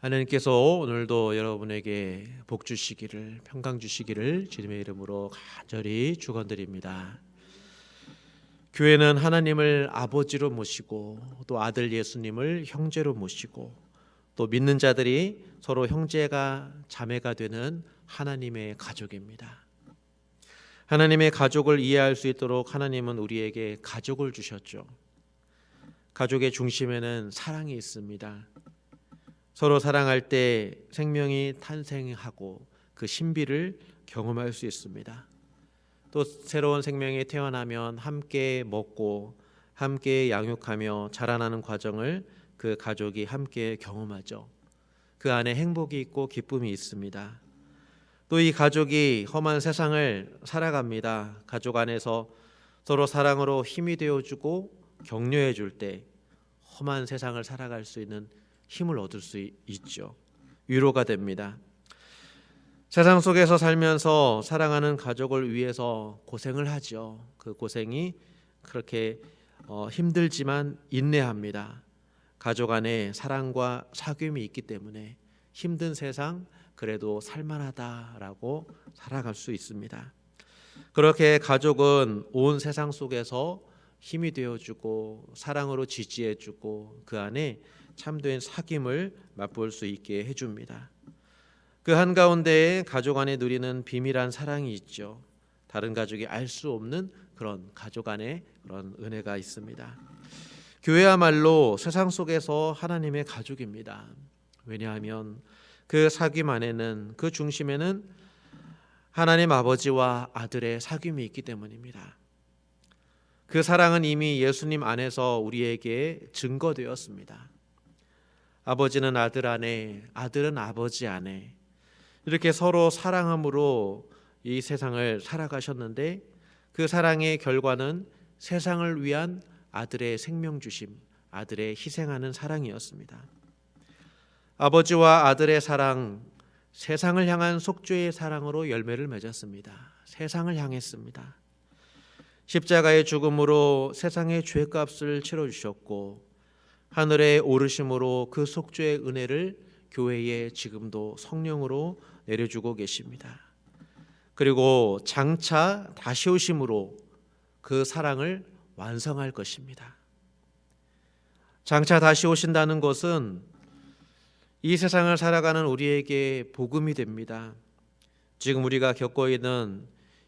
하나님께서 오늘도 여러분에게 복 주시기를, 평강 주시기를 주님의 이름으로 간절히 축원드립니다. 교회는 하나님을 아버지로 모시고 또 아들 예수님을 형제로 모시고 또 믿는 자들이 서로 형제가 자매가 되는 하나님의 가족입니다. 하나님의 가족을 이해할 수 있도록 하나님은 우리에게 가족을 주셨죠. 가족의 중심에는 사랑이 있습니다. 서로 사랑할 때 생명이 탄생하고 그 신비를 경험할 수 있습니다. 또 새로운 생명이 태어나면 함께 먹고 함께 양육하며 자라나는 과정을 그 가족이 함께 경험하죠. 그 안에 행복이 있고 기쁨이 있습니다. 또 이 가족이 험한 세상을 살아갑니다. 가족 안에서 서로 사랑으로 힘이 되어주고 격려해 줄 때 험한 세상을 살아갈 수 있는 힘을 얻을 수 있죠. 위로가 됩니다. 세상 속에서 살면서 사랑하는 가족을 위해서 고생을 하죠. 그 고생이 그렇게 힘들지만 인내합니다. 가족 안에 사랑과 사귐이 있기 때문에 힘든 세상 그래도 살만하다라고 살아갈 수 있습니다. 그렇게 가족은 온 세상 속에서 힘이 되어주고 사랑으로 지지해주고 그 안에 참된 사귐을 맛볼 수 있게 해줍니다. 그 한가운데에 가족 안에 누리는 비밀한 사랑이 있죠. 다른 가족이 알 수 없는 그런 가족 안에 그런 은혜가 있습니다. 교회야말로 세상 속에서 하나님의 가족입니다. 왜냐하면 그 사귐 안에는 그 중심에는 하나님 아버지와 아들의 사귐이 있기 때문입니다. 그 사랑은 이미 예수님 안에서 우리에게 증거되었습니다. 아버지는 아들 안에, 아들은 아버지 안에 이렇게 서로 사랑함으로 이 세상을 살아가셨는데 그 사랑의 결과는 세상을 위한 아들의 생명 주심, 아들의 희생하는 사랑이었습니다. 아버지와 아들의 사랑, 세상을 향한 속죄의 사랑으로 열매를 맺었습니다. 세상을 향했습니다. 십자가의 죽음으로 세상의 죄값을 치러주셨고 하늘에 오르심으로 그 속죄의 은혜를 교회에 지금도 성령으로 내려주고 계십니다. 그리고 장차 다시 오심으로 그 사랑을 완성할 것입니다. 장차 다시 오신다는 것은 이 세상을 살아가는 우리에게 복음이 됩니다. 지금 우리가 겪고 있는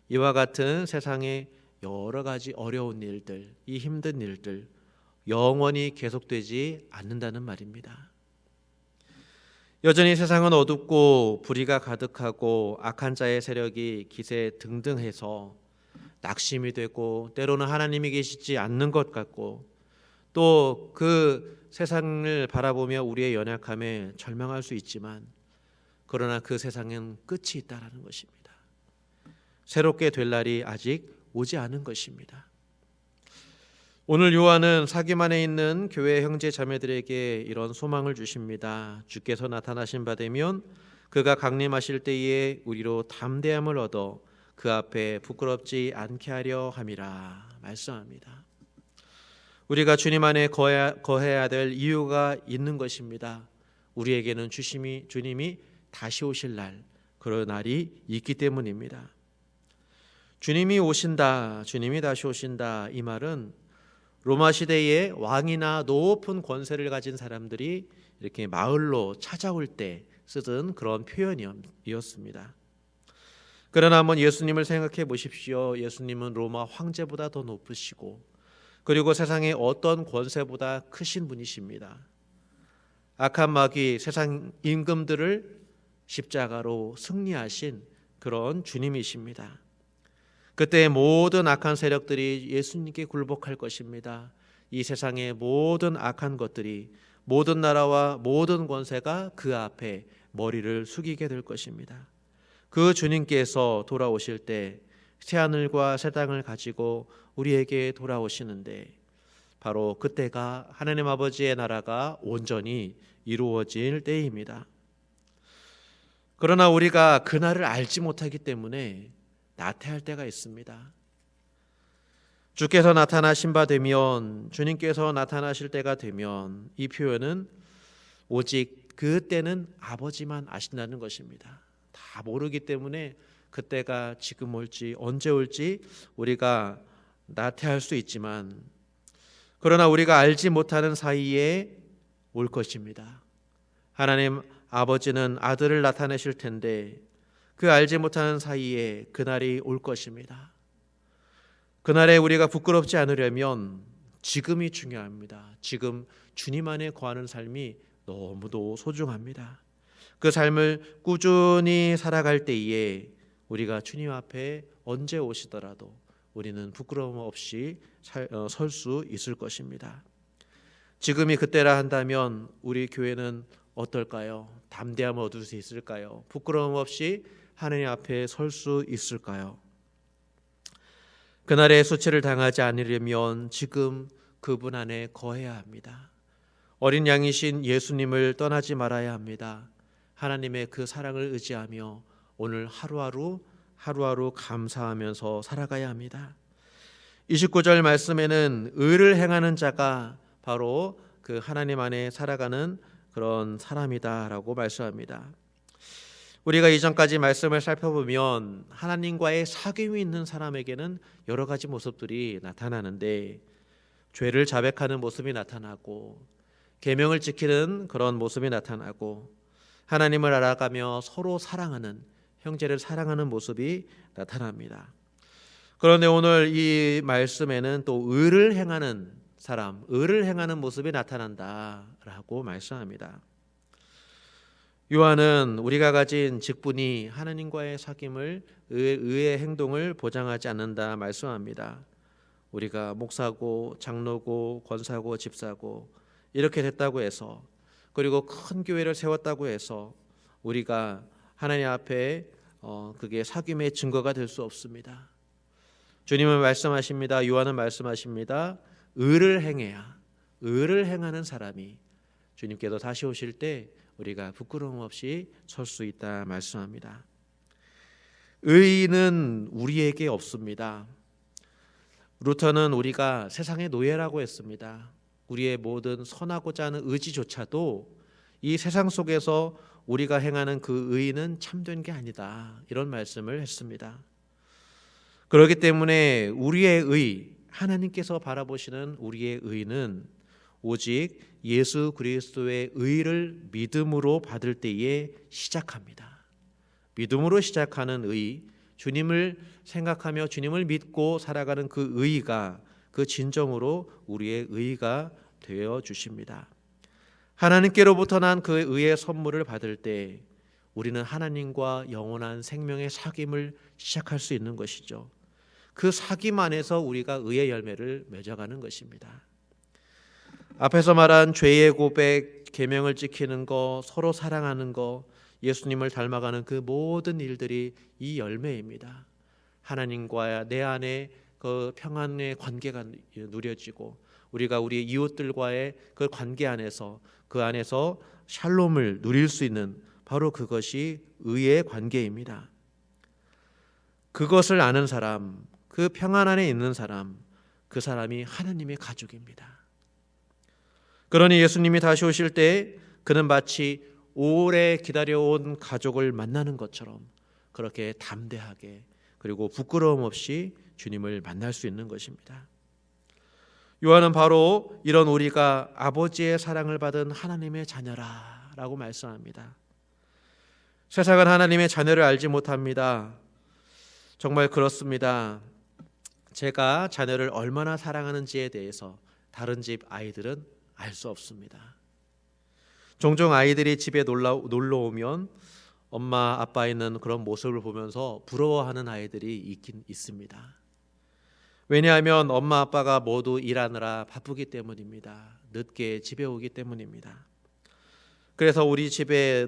이와 같은 세상의 여러 가지 어려운 일들, 이 힘든 일들 영원히 계속되지 않는다는 말입니다. 여전히 세상은 어둡고 불의가 가득하고 악한 자의 세력이 기세등등해서 낙심이 되고 때로는 하나님이 계시지 않는 것 같고 또 그 세상을 바라보며 우리의 연약함에 절망할 수 있지만 그러나 그 세상엔 끝이 있다라는 것입니다. 새롭게 될 날이 아직 오지 않은 것입니다. 오늘 요한은 사귐 안에 있는 교회 형제 자매들에게 이런 소망을 주십니다. 주께서 나타나신 바 되면 그가 강림하실 때에 우리로 담대함을 얻어 그 앞에 부끄럽지 않게 하려 함이라 말씀합니다. 우리가 주님 안에 거해야 될 이유가 있는 것입니다. 우리에게는 주님이 다시 오실 날, 그런 날이 있기 때문입니다. 주님이 오신다, 주님이 다시 오신다, 이 말은 로마 시대에 왕이나 높은 권세를 가진 사람들이 이렇게 마을로 찾아올 때 쓰던 그런 표현이었습니다. 그러나 한번 예수님을 생각해 보십시오. 예수님은 로마 황제보다 더 높으시고 그리고 세상의 어떤 권세보다 크신 분이십니다. 악한 마귀 세상 임금들을 십자가로 승리하신 그런 주님이십니다. 그때 모든 악한 세력들이 예수님께 굴복할 것입니다. 이 세상의 모든 악한 것들이 모든 나라와 모든 권세가 그 앞에 머리를 숙이게 될 것입니다. 그 주님께서 돌아오실 때 새하늘과 새 땅을 가지고 우리에게 돌아오시는데 바로 그때가 하나님 아버지의 나라가 온전히 이루어질 때입니다. 그러나 우리가 그날을 알지 못하기 때문에 나태할 때가 있습니다. 주께서 나타나신 바 되면, 주님께서 나타나실 때가 되면 이 표현은 오직 그때는 아버지만 아신다는 것입니다. 다 모르기 때문에 그때가 지금 올지 언제 올지 우리가 나태할 수 있지만, 그러나 우리가 알지 못하는 사이에 올 것입니다. 하나님 아버지는 아들을 나타내실 텐데 그 알지 못하는 사이에 그날이 올 것입니다. 그날에 우리가 부끄럽지 않으려면 지금이 중요합니다. 지금 주님 안에 거하는 삶이 너무도 소중합니다. 그 삶을 꾸준히 살아갈 때에 우리가 주님 앞에 언제 오시더라도 우리는 부끄러움 없이 설 수 있을 것입니다. 지금이 그때라 한다면 우리 교회는 어떨까요? 담대함을 얻을 수 있을까요? 부끄러움 없이 하나님 앞에 설 수 있을까요? 그날의 수치를 당하지 않으려면 지금 그분 안에 거해야 합니다. 어린 양이신 예수님을 떠나지 말아야 합니다. 하나님의 그 사랑을 의지하며 오늘 하루하루 감사하면서 살아가야 합니다. 29절 말씀에는 의를 행하는 자가 바로 그 하나님 안에 살아가는 그런 사람이다라고 말씀합니다. 우리가 이전까지 말씀을 살펴보면 하나님과의 사귐이 있는 사람에게는 여러 가지 모습들이 나타나는데, 죄를 자백하는 모습이 나타나고 계명을 지키는 그런 모습이 나타나고 하나님을 알아가며 서로 사랑하는, 형제를 사랑하는 모습이 나타납니다. 그런데 오늘 이 말씀에는 또 의를 행하는 사람, 의를 행하는 모습이 나타난다라고 말씀합니다. 요한은 우리가 가진 직분이 하나님과의 사귐을, 의의 행동을 보장하지 않는다 말씀합니다. 우리가 목사고 장로고 권사고 집사고 이렇게 됐다고 해서, 그리고 큰 교회를 세웠다고 해서 우리가 하나님 앞에 그게 사귐의 증거가 될 수 없습니다. 주님은 말씀하십니다. 요한은 말씀하십니다. 의를 행해야, 의를 행하는 사람이 주님께서 다시 오실 때 우리가 부끄러움 없이 설 수 있다 말씀합니다. 의는 우리에게 없습니다. 루터는 우리가 세상의 노예라고 했습니다. 우리의 모든 선하고자 하는 의지조차도 이 세상 속에서 우리가 행하는 그 의는 참된 게 아니다, 이런 말씀을 했습니다. 그렇기 때문에 우리의 의, 하나님께서 바라보시는 우리의 의는 오직 예수 그리스도의 의를 믿음으로 받을 때에 시작합니다. 믿음으로 시작하는 의, 주님을 생각하며 주님을 믿고 살아가는 그 의가 그 진정으로 우리의 의가 되어 주십니다. 하나님께로부터 난 그 의의 선물을 받을 때 우리는 하나님과 영원한 생명의 사귐을 시작할 수 있는 것이죠. 그 사귐 안에서 우리가 의의 열매를 맺어가는 것입니다. 앞에서 말한 죄의 고백, 계명을 지키는 것, 서로 사랑하는 것, 예수님을 닮아가는 그 모든 일들이 이 열매입니다. 하나님과 내 안에 그 평안의 관계가 누려지고 우리가 우리 이웃들과의 그 관계 안에서, 그 안에서 샬롬을 누릴 수 있는 바로 그것이 의의 관계입니다. 그것을 아는 사람, 그 평안 안에 있는 사람, 그 사람이 하나님의 가족입니다. 그러니 예수님이 다시 오실 때 그는 마치 오래 기다려온 가족을 만나는 것처럼 그렇게 담대하게, 그리고 부끄러움 없이 주님을 만날 수 있는 것입니다. 요한은 바로 이런 우리가 아버지의 사랑을 받은 하나님의 자녀라 라고 말씀합니다. 세상은 하나님의 자녀를 알지 못합니다. 정말 그렇습니다. 제가 자녀를 얼마나 사랑하는지에 대해서 다른 집 아이들은 알 수 없습니다. 종종 아이들이 집에 놀러 오면 엄마 아빠 있는 그런 모습을 보면서 부러워하는 아이들이 있긴 있습니다. 왜냐하면 엄마 아빠가 모두 일하느라 바쁘기 때문입니다. 늦게 집에 오기 때문입니다. 그래서 우리 집에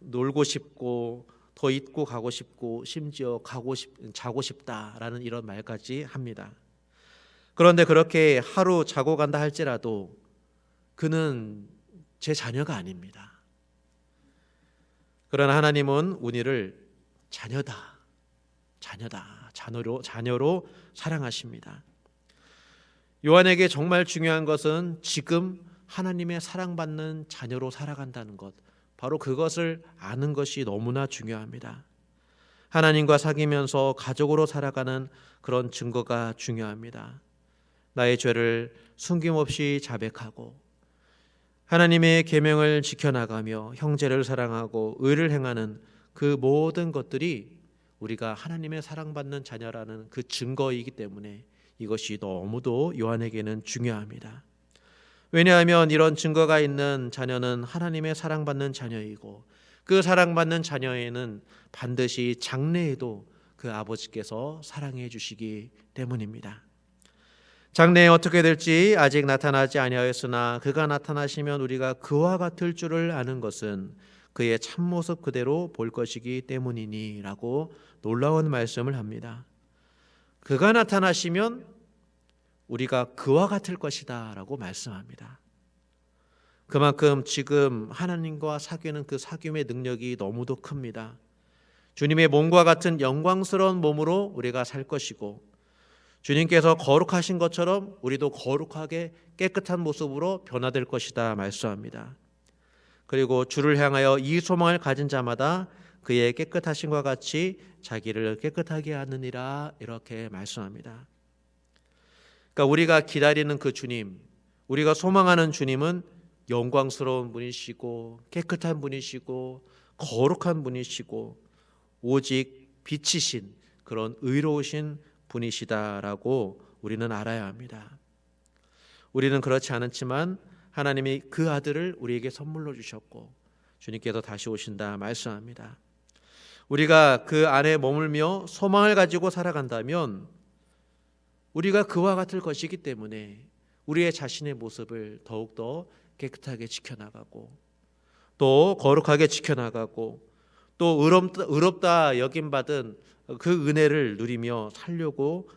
놀고 싶고 더 있고 가고 싶고 심지어 자고 싶다라는 이런 말까지 합니다. 그런데 그렇게 하루 자고 간다 할지라도 그는 제 자녀가 아닙니다. 그러나 하나님은 우리를 자녀로 사랑하십니다. 요한에게 정말 중요한 것은 지금 하나님의 사랑받는 자녀로 살아간다는 것, 바로 그것을 아는 것이 너무나 중요합니다. 하나님과 사귀면서 가족으로 살아가는 그런 증거가 중요합니다. 나의 죄를 숨김없이 자백하고 하나님의 계명을 지켜나가며 형제를 사랑하고 의를 행하는 그 모든 것들이 우리가 하나님의 사랑받는 자녀라는 그 증거이기 때문에 이것이 너무도 요한에게는 중요합니다. 왜냐하면 이런 증거가 있는 자녀는 하나님의 사랑받는 자녀이고 그 사랑받는 자녀에는 반드시 장래에도 그 아버지께서 사랑해 주시기 때문입니다. 장래에 어떻게 될지 아직 나타나지 아니하였으나 그가 나타나시면 우리가 그와 같을 줄을 아는 것은 그의 참모습 그대로 볼 것이기 때문이니 라고 놀라운 말씀을 합니다. 그가 나타나시면 우리가 그와 같을 것이다 라고 말씀합니다. 그만큼 지금 하나님과 사귀는 그 사귐의 능력이 너무도 큽니다. 주님의 몸과 같은 영광스러운 몸으로 우리가 살 것이고 주님께서 거룩하신 것처럼 우리도 거룩하게 깨끗한 모습으로 변화될 것이다 말씀합니다. 그리고 주를 향하여 이 소망을 가진 자마다 그의 깨끗하심과 같이 자기를 깨끗하게 하느니라 이렇게 말씀합니다. 그러니까 우리가 기다리는 그 주님, 우리가 소망하는 주님은 영광스러운 분이시고 깨끗한 분이시고 거룩한 분이시고 오직 빛이신 그런 의로우신 분이시다라고 우리는 알아야 합니다. 우리는 그렇지 않았지만 하나님이 그 아들을 우리에게 선물로 주셨고 주님께서 다시 오신다 말씀합니다. 우리가 그 안에 머물며 소망을 가지고 살아간다면 우리가 그와 같을 것이기 때문에 우리의 자신의 모습을 더욱더 깨끗하게 지켜나가고 또 거룩하게 지켜나가고 또 의롭다 여김받은 그 은혜를 누리며 살려고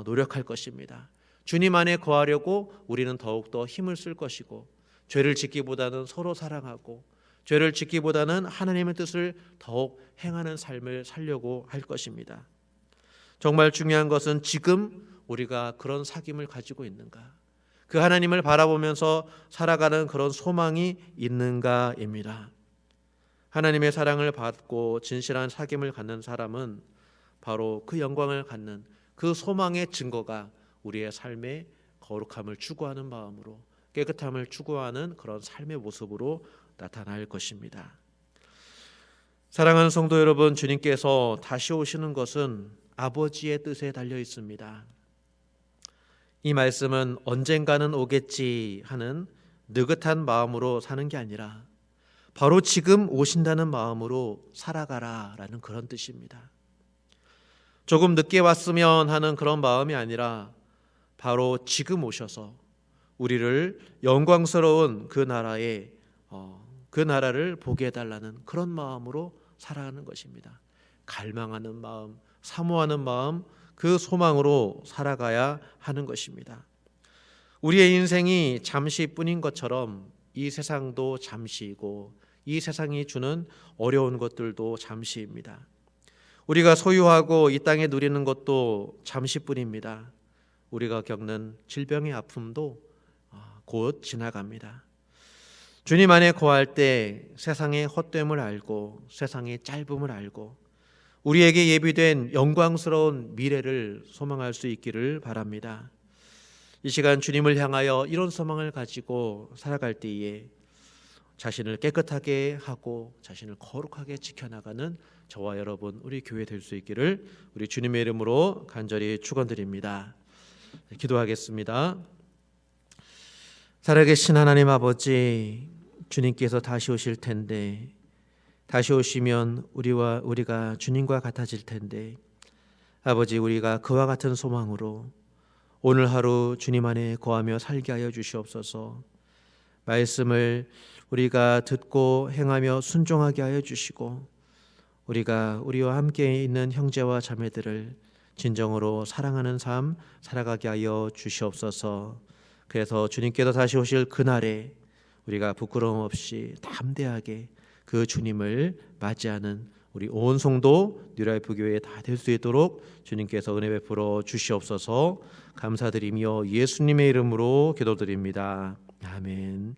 노력할 것입니다. 주님 안에 거하려고 우리는 더욱더 힘을 쓸 것이고 죄를 짓기보다는 서로 사랑하고 죄를 짓기보다는 하나님의 뜻을 더욱 행하는 삶을 살려고 할 것입니다. 정말 중요한 것은 지금 우리가 그런 사귐을 가지고 있는가, 그 하나님을 바라보면서 살아가는 그런 소망이 있는가입니다. 하나님의 사랑을 받고 진실한 사귐을 갖는 사람은 바로 그 영광을 갖는 그 소망의 증거가 우리의 삶의 거룩함을 추구하는 마음으로 깨끗함을 추구하는 그런 삶의 모습으로 나타날 것입니다. 사랑하는 성도 여러분, 주님께서 다시 오시는 것은 아버지의 뜻에 달려 있습니다. 이 말씀은 언젠가는 오겠지 하는 느긋한 마음으로 사는 게 아니라 바로 지금 오신다는 마음으로 살아가라라는 그런 뜻입니다. 조금 늦게 왔으면 하는 그런 마음이 아니라 바로 지금 오셔서 우리를 영광스러운 그 나라를 보게 해달라는 그런 마음으로 살아가는 것입니다. 갈망하는 마음, 사모하는 마음, 그 소망으로 살아가야 하는 것입니다. 우리의 인생이 잠시뿐인 것처럼 이 세상도 잠시이고 이 세상이 주는 어려운 것들도 잠시입니다. 우리가 소유하고 이 땅에 누리는 것도 잠시뿐입니다. 우리가 겪는 질병의 아픔도 곧 지나갑니다. 주님 안에 거할 때 세상의 헛됨을 알고 세상의 짧음을 알고 우리에게 예비된 영광스러운 미래를 소망할 수 있기를 바랍니다. 이 시간 주님을 향하여 이런 소망을 가지고 살아갈 때에 자신을 깨끗하게 하고 자신을 거룩하게 지켜나가는 저와 여러분 우리 교회 될 수 있기를 우리 주님의 이름으로 간절히 축원드립니다. 기도하겠습니다. 살아계신 하나님 아버지, 주님께서 다시 오실 텐데 다시 오시면 우리가 주님과 같아질 텐데 아버지, 우리가 그와 같은 소망으로 오늘 하루 주님 안에 거하며 살게 하여 주시옵소서. 말씀을 우리가 듣고 행하며 순종하게 하여 주시고 우리가 우리와 함께 있는 형제와 자매들을 진정으로 사랑하는 삶 살아가게 하여 주시옵소서. 그래서 주님께서 다시 오실 그날에 우리가 부끄러움 없이 담대하게 그 주님을 맞이하는 우리 온 성도 뉴라이프 교회 다 될 수 있도록 주님께서 은혜 베풀어 주시옵소서. 감사드리며 예수님의 이름으로 기도드립니다. 아멘.